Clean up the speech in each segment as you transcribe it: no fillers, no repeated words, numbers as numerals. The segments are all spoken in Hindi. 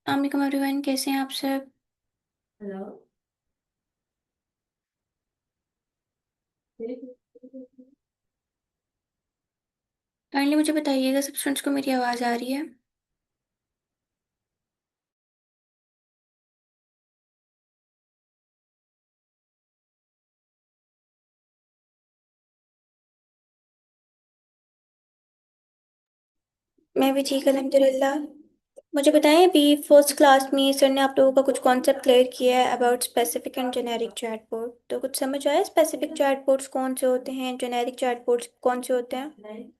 अस्सलाम एवरीवन, कैसे हैं आप सब। काइंडली मुझे बताइएगा सब स्टूडेंट्स को मेरी आवाज़ आ रही है। मैं भी ठीक अल्हम्दुलिल्लाह। मुझे बताएं, अभी फर्स्ट क्लास में सर ने आप लोगों का कुछ कॉन्सेप्ट क्लियर किया है about specific and generic chatbot. तो कुछ समझ आया स्पेसिफिक चैटबॉट्स कौन से होते हैं, जेनेरिक चैटबॉट्स कौन से होते हैं।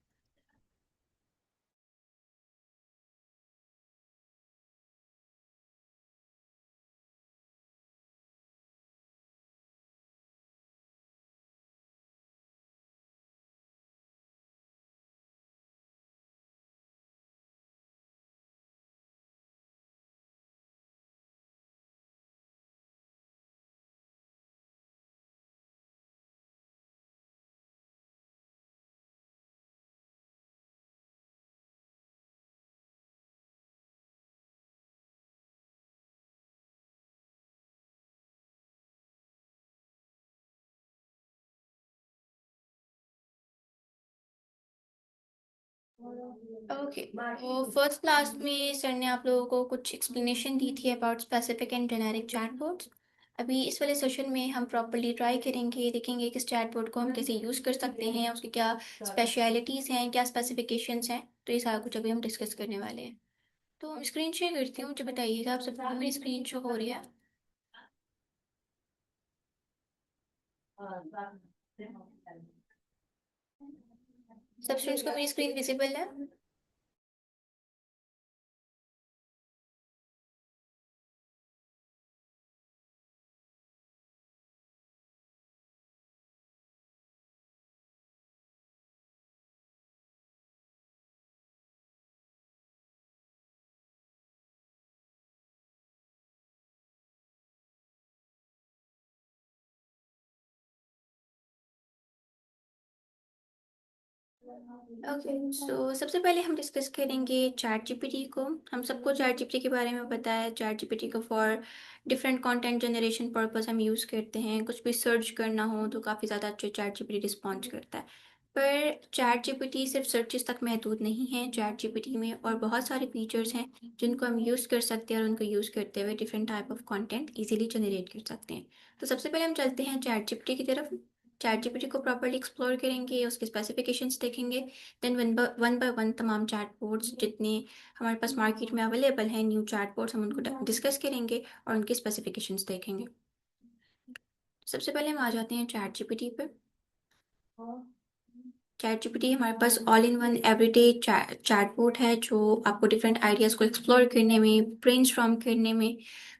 ओके, तो फर्स्ट क्लास में सर ने आप लोगों को कुछ एक्सप्लेनेशन दी थी about specific and generic chatbots. अभी इस वाले सेशन में हम प्रॉपरली ट्राई करेंगे, देखेंगे कि इस चैटबॉट को हम कैसे यूज़ कर सकते हैं, उसकी क्या स्पेशलिटीज़ हैं, क्या स्पेसिफिकेशंस हैं। तो ये सारा कुछ अभी हम डिस्कस करने वाले हैं। तो स्क्रीन शेयर करती हूँ, मुझे बताइएगा आप सबको मेरी स्क्रीन शो हो रही है। सब स्टूडेंट्स को मेरी स्क्रीन विजिबल है। ओके, सो सबसे पहले हम डिस्कस करेंगे चैट जीपीटी को। हम सबको चैट जीपीटी के बारे में पता है। चैट जीपीटी को for different content generation purpose हम यूज़ करते हैं। कुछ भी सर्च करना हो तो काफ़ी ज़्यादा अच्छे चैट जीपीटी रिस्पॉन्स करता है। पर चैट जीपीटी सिर्फ सर्चेस तक महदूद नहीं है। चैट जीपीटी में और बहुत सारे फीचर्स हैं जिनको हम यूज़ कर सकते हैं और उनको यूज़ करते हुए different type of content easily generate कर सकते हैं। तो सबसे पहले हम चलते हैं चैट जीपीटी की तरफ। चैट जीपीटी को प्रॉपर्ली एक्सप्लोर करेंगे, उसके स्पेसिफिकेशंस देखेंगे। देन वन बाय वन तमाम चैटबॉट्स जितने हमारे पास मार्केट में अवेलेबल हैं, न्यू चैटबॉट्स, हम उनको डिस्कस करेंगे और उनके स्पेसिफिकेशंस देखेंगे। सबसे पहले हम आ जाते हैं चैट जीपीटी पे। चैट जीपीटी हमारे पास all in one everyday chatbot है जो आपको डिफरेंट आइडियाज़ को एक्सप्लोर करने में, ब्रेनस्टॉर्म करने में,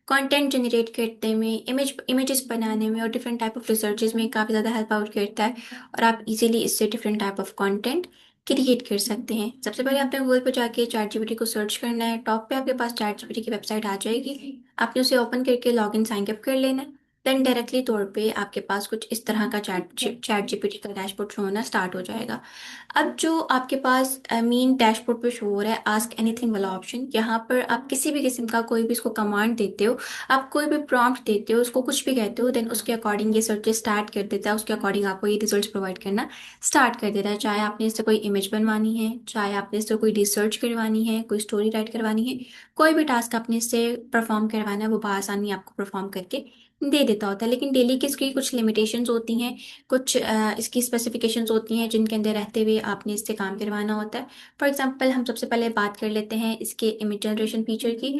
कंटेंट जनरेट करने में, इमेजेस बनाने में और डिफरेंट टाइप ऑफ रिसर्चेज में काफ़ी ज़्यादा हेल्प आउट करता है। और आप इजीली इससे different type of content create कर सकते हैं। सबसे पहले आपने गूगल पर जाके चैट जीपीटी को सर्च करना है। टॉप पे आपके पास चैट जीपीटी की वेबसाइट आ जाएगी। आपने उसे ओपन करके लॉग इन साइन अप कर लेना है। देन डायरेक्टली तौर पे आपके पास कुछ इस तरह का चैट जीपीटी का डैशबोर्ड शो होना स्टार्ट हो जाएगा। अब जो आपके पास मेन डैशबोर्ड पे शो हो रहा है आस्क एनीथिंग वाला ऑप्शन, यहाँ पर आप किसी भी किस्म का कोई भी इसको कमांड देते हो, आप कोई भी प्रॉम्प्ट देते हो, उसको कुछ भी कहते हो, देन उसके अकॉर्डिंग ये सर्च स्टार्ट कर देता है। उसके अकॉर्डिंग आपको ये रिजल्ट्स प्रोवाइड करना स्टार्ट कर देता है। चाहे आपने इससे कोई इमेज बनवानी है, चाहे आपने इससे कोई रिसर्च करवानी है, कोई स्टोरी राइट करवानी है, कोई भी टास्क आपने इससे परफॉर्म करवाना है, वो बआसानी आपको परफॉर्म करके दे देता होता है। लेकिन डेली की इसकी कुछ लिमिटेशंस होती हैं, कुछ इसकी स्पेसिफिकेशंस होती हैं जिनके अंदर रहते हुए आपने इससे काम करवाना होता है। फॉर एग्जांपल हम सबसे पहले बात कर लेते हैं इसके इमेज जनरेशन फीचर की।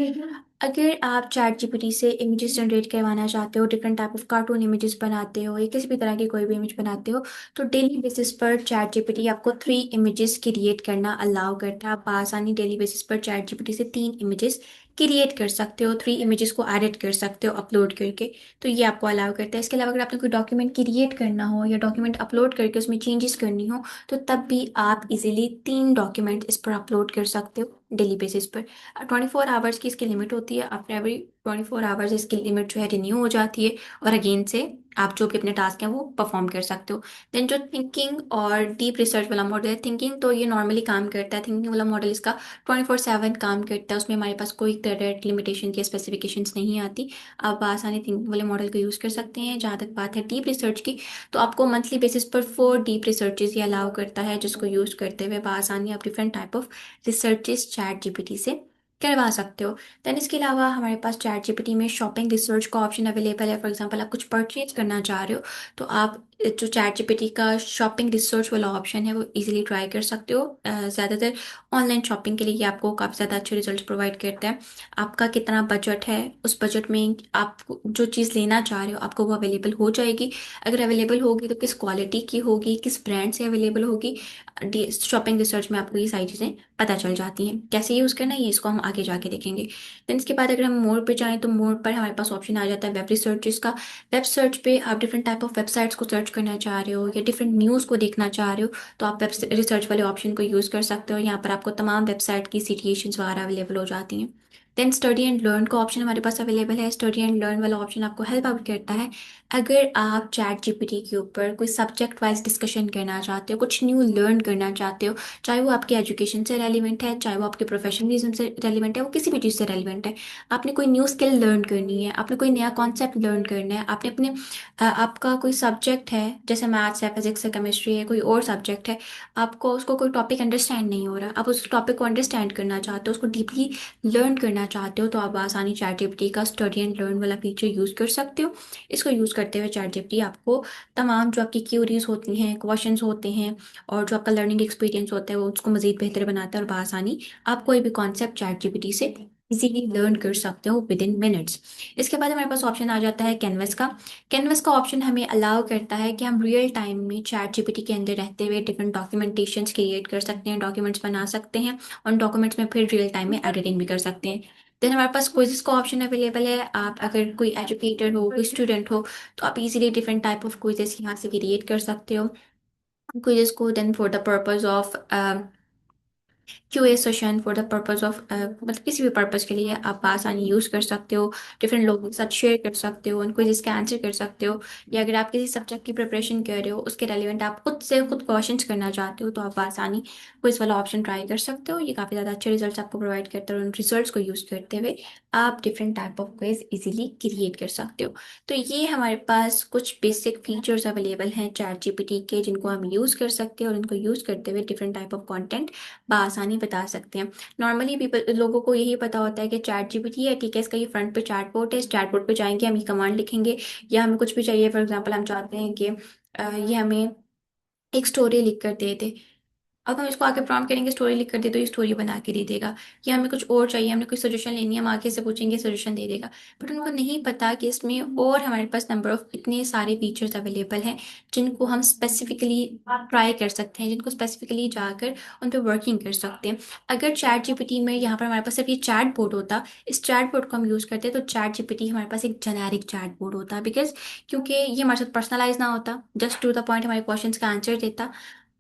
अगर आप चैट जीपीटी से इमेजेस जनरेट करवाना चाहते हो, different type of cartoon images बनाते हो या किसी भी तरह की कोई भी इमेज बनाते हो, तो डेली बेसिस पर चैट जीपीटी आपको 3 इमेजेस क्रिएट करना अलाउ करता है। आप आसानी डेली बेसिस पर चैट जीपीटी से 3 इमेजेस क्रिएट कर सकते हो, 3 इमेजेस को एडिट कर सकते हो अपलोड करके। तो ये आपको अलाउ करता है। इसके अलावा अगर आपने कोई डॉक्यूमेंट क्रिएट करना हो या डॉक्यूमेंट अपलोड करके उसमें चेंजेस करनी हो, तो तब भी आप इजीली 3 डॉक्यूमेंट इस पर अपलोड कर सकते हो डेली बेसिस पर। 24 आवर्स की इसकी लिमिट होती है। आफ्टर एवरी 24 आवर्स इसकी लिमिट जो है रिन्यू हो जाती है और अगेन से आप जो भी अपने टास्क हैं वो परफॉर्म कर सकते हो। देन जो थिंकिंग और डीप रिसर्च वाला मॉडल है, थिंकिंग तो ये नॉर्मली काम करता है, थिंकिंग वाला मॉडल इसका 24/7 काम करता है, उसमें हमारे पास कोई डायरेक्ट लिमिटेशन की स्पेसिफिकेशंस नहीं आती। आप आसानी थिंकिंग वाले मॉडल को यूज़ कर सकते हैं। जहाँ तक बात है डीप रिसर्च की, तो आपको मंथली बेसिस पर 4 डीप रिसर्चेज ये अलाउ करता है, जिसको यूज़ करते हुए आसानी आप different type of researches chat GPT से करवा सकते हो। देन इसके अलावा हमारे पास चैट जीपीटी में शॉपिंग रिसर्च का ऑप्शन अवेलेबल है। फॉर एग्जांपल आप कुछ परचेज करना चाह रहे हो, तो आप जो चैट जीपीटी का शॉपिंग रिसर्च वाला ऑप्शन है वो इजीली ट्राई कर सकते हो। ज़्यादातर ऑनलाइन शॉपिंग के लिए ये आपको काफ़ी ज़्यादा अच्छे रिजल्ट प्रोवाइड करता है। आपका कितना बजट है, उस बजट में आप जो चीज़ लेना चाह रहे हो आपको वो अवेलेबल हो जाएगी। अगर अवेलेबल होगी तो किस क्वालिटी की होगी, किस ब्रांड से अवेलेबल होगी, शॉपिंग रिसर्च में आपको ये सारी चीज़ें पता चल जाती हैं। कैसे यूज़ करना है ये इसको हम आगे जाके देखेंगे। देन इसके बाद अगर हम मोर पे जाएं तो मोर पर हमारे पास ऑप्शन आ जाता है वेब रिसर्च का। वेब सर्च पे आप डिफरेंट टाइप ऑफ वेबसाइट्स को सर्च करना चाह रहे हो या डिफरेंट न्यूज़ को देखना चाह रहे हो, तो आप वेब रिसर्च वाले ऑप्शन को यूज़ कर सकते हो। यहाँ पर आपको तमाम वेबसाइट की सिचुएशंस वगैरह अवेलेबल हो जाती हैं। देन स्टडी एंड लर्न का ऑप्शन हमारे पास अवेलेबल है। स्टडी एंड लर्न वाला ऑप्शन आपको हेल्प आउट करता है अगर आप चैट जीपीटी के ऊपर कोई सब्जेक्ट वाइज डिस्कशन करना चाहते हो, कुछ न्यू लर्न करना चाहते हो, चाहे वो आपके एजुकेशन से रेलिवेंट है, चाहे वो आपके प्रोफेशनलिज्म से रेलिवेंट है, वो किसी भी चीज़ से रेलिवेंट है। आपने कोई न्यू स्किल लर्न करनी है, आपने कोई नया कॉन्सेप्ट लर्न करना है, आपने अपने आपका कोई सब्जेक्ट है जैसे मैथ्स है, फिजिक्स है, केमिस्ट्री है, कोई और सब्जेक्ट है, आपको उसको कोई टॉपिक अंडरस्टैंड नहीं हो रहा, आप उस टॉपिक को अंडरस्टैंड करना चाहते हो, उसको डीपली लर्न करना चाहते हो, तो आप आसानी चैट जीपीटी का स्टडी एंड लर्न वाला फीचर यूज़ कर सकते हो। इसको यूज़ करते हुए चैट जीपीटी आपको तमाम जो आपकी क्यूरीज होती हैं, क्वेश्चंस होते हैं और जो आपका लर्निंग एक्सपीरियंस होता है वो उसको मज़ीद बेहतर बनाता है, और बआसानी आप कोई भी कॉन्सेप्ट चैट जीपीटी से इजीली लर्न कर सकते हो विद इन मिनट्स। इसके बाद हमारे पास ऑप्शन आ जाता है कैनवस का। कैनवस का ऑप्शन हमें अलाउ करता है कि हम रियल टाइम में चैट जीपीटी के अंदर रहते हुए डिफरेंट डॉक्यूमेंटेशंस क्रिएट कर सकते हैं, डॉक्यूमेंट्स बना सकते हैं, उन डॉक्यूमेंट्स में फिर रियल टाइम में एडिटिंग भी कर सकते हैं। देन हमारे पास क्विज़ का ऑप्शन अवेलेबल है। आप अगर कोई एजुकेटर हो, कोई स्टूडेंट हो, तो आप easily different type of quizzes यहाँ से क्रिएट कर सकते हो क्विजेस को। Then for the purpose of QA session, for the purpose of मतलब किसी भी पर्पज के लिए आप आसानी यूज़ कर सकते हो, डिफरेंट लोगों के साथ शेयर कर सकते हो, उनको जिसका आंसर कर सकते हो, या अगर आप किसी सब्जेक्ट की प्रिपरेशन कर रहे हो उसके रेलिवेंट आप खुद से खुद क्वेश्चंस करना चाहते हो, तो आप आसानी क्विज वाला ऑप्शन ट्राई कर सकते हो। ये काफ़ी ज़्यादा अच्छे रिजल्ट्स आपको प्रोवाइड करता है, और उन रिजल्ट्स को यूज़ करते हुए आप different type of quiz easily create कर सकते हो। तो ये हमारे पास कुछ बेसिक फीचर्स अवेलेबल हैं चैट जीपीटी के, जिनको हम यूज़ कर सकते हैं और इनको यूज़ करते हुए डिफरेंट टाइप ऑफ कंटेंट बआसानी बता सकते हैं। नॉर्मली पीपल लोगों को यही पता होता है कि चैट जीपीटी है, ठीक है, इसका ये फ्रंट पे चैट बोर्ड है, इस चैट बोर्ड पे जाएंगे, हम ये कमांड लिखेंगे, या हमें कुछ भी चाहिए, फॉर एग्जांपल हम चाहते हैं कि ये हमें एक स्टोरी लिख कर दे दे। अब हम इसको आके प्रॉम्प्ट करेंगे स्टोरी लिख कर दे, तो ये स्टोरी बना के दे देगा। या हमें कुछ और चाहिए, हमने कोई सजेशन लेनी है, हम आगे से पूछेंगे, सजेशन दे देगा। बट उनको नहीं पता कि इसमें और हमारे पास नंबर ऑफ इतने सारे फीचर्स अवेलेबल हैं जिनको हम स्पेसिफिकली ट्राई कर सकते हैं, जिनको स्पेसिफिकली जाकर उन पर वर्किंग कर सकते हैं। अगर चैट जीपीटी में यहाँ पर हमारे पास सिर्फ ये चैट बोर्ड होता, इस चैट बोर्ड को हम यूज़ करते तो चैट जीपीटी हमारे पास एक जेनेरिक चैट बोर्ड होता, बिकॉज क्योंकि ये हमारे साथ पर्सनलाइज ना होता, जस्ट टू द पॉइंट हमारे क्वेश्चन का आंसर देता।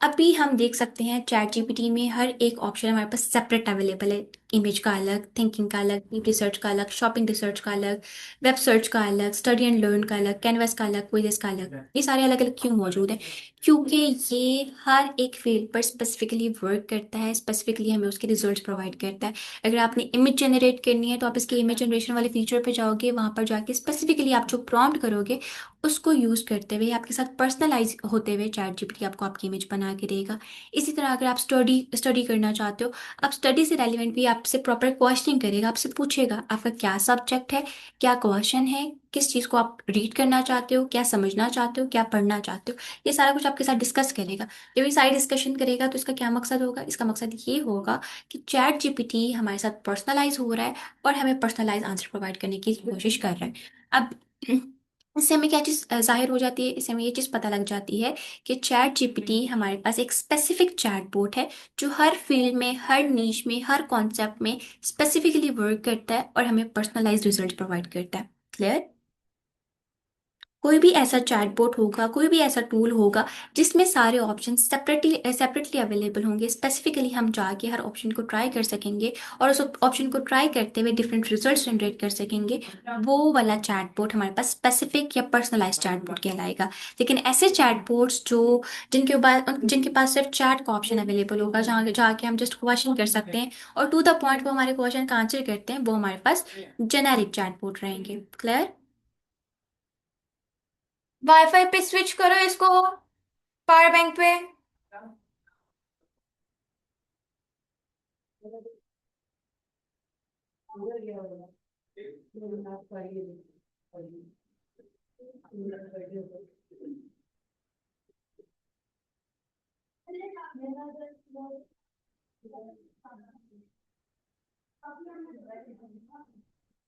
अभी हम देख सकते हैं चैट जीपीटी में हर एक ऑप्शन हमारे पास सेपरेट अवेलेबल है। इमेज का अलग, थिंकिंग का अलग, डीप रिसर्च का अलग, शॉपिंग रिसर्च का अलग, वेब सर्च का अलग, स्टडी एंड लर्न का अलग, कैनवस का अलग, क्विजेस का अलग। ये सारे अलग अलग क्यों मौजूद हैं? क्योंकि ये हर एक फील्ड पर स्पेसिफिकली वर्क करता है, स्पेसिफिकली हमें उसके रिजल्ट्स प्रोवाइड करता है। अगर आपने इमेज जनरेट करनी है तो आप इसके इमेज जनरेशन वाले फीचर पे जाओगे, वहां पर जाके स्पेसिफिकली आप जो प्रॉम्प्ट करोगे उसको यूज करते हुए आपके साथ पर्सनलाइज होते हुए चैट जीपीटी आपको आपकी इमेज बना के देगा। इसी तरह अगर आप स्टडी स्टडी करना चाहते हो, आप स्टडी से रेलिवेंट भी आपसे प्रॉपर क्वेश्चनिंग करेगा, आपसे पूछेगा आपका क्या सब्जेक्ट है, क्या क्वेश्चन है, किस चीज़ को आप रीड करना चाहते हो, क्या समझना चाहते हो, क्या पढ़ना चाहते हो, ये सारा कुछ आपके साथ डिस्कस करेगा। जब ये सारी डिस्कशन करेगा तो इसका क्या मकसद होगा? इसका मकसद ये होगा कि चैट जीपीटी हमारे साथ पर्सनलाइज हो रहा है और हमें पर्सनलाइज आंसर प्रोवाइड करने की कोशिश कर रहा है। अब इससे हमें क्या चीज़ जाहिर हो जाती है, इससे हमें ये चीज़ पता लग जाती है कि चैट जीपीटी हमारे पास एक स्पेसिफिक चैट बोट है जो हर फील्ड में, हर नीश में, हर कॉन्सेप्ट में स्पेसिफिकली वर्क करता है और हमें पर्सनलाइज रिजल्ट प्रोवाइड करता है। क्लियर? कोई भी ऐसा चैटबॉट होगा, कोई भी ऐसा टूल होगा जिसमें सारे ऑप्शन सेपरेटली सेपरेटली अवेलेबल होंगे, स्पेसिफिकली हम जाके हर ऑप्शन को ट्राई कर सकेंगे और उस ऑप्शन को ट्राई करते हुए डिफरेंट रिजल्ट्स जनरेट कर सकेंगे, वो वाला चैटबॉट हमारे पास स्पेसिफिक या पर्सनलाइज चैटबॉट कहलाएगा। लेकिन ऐसे चैटबॉट्स जो जिनके पास सिर्फ चैट का ऑप्शन अवेलेबल होगा, जहाँ जाके हम जस्ट क्वेश्चन कर सकते हैं और टू द पॉइंट वो हमारे क्वेश्चन का आंसर करते हैं, वो हमारे पास जेनेरिक चैटबॉट रहेंगे। क्लियर? वाईफाई पे स्विच करो इसको, पावर बैंक पे।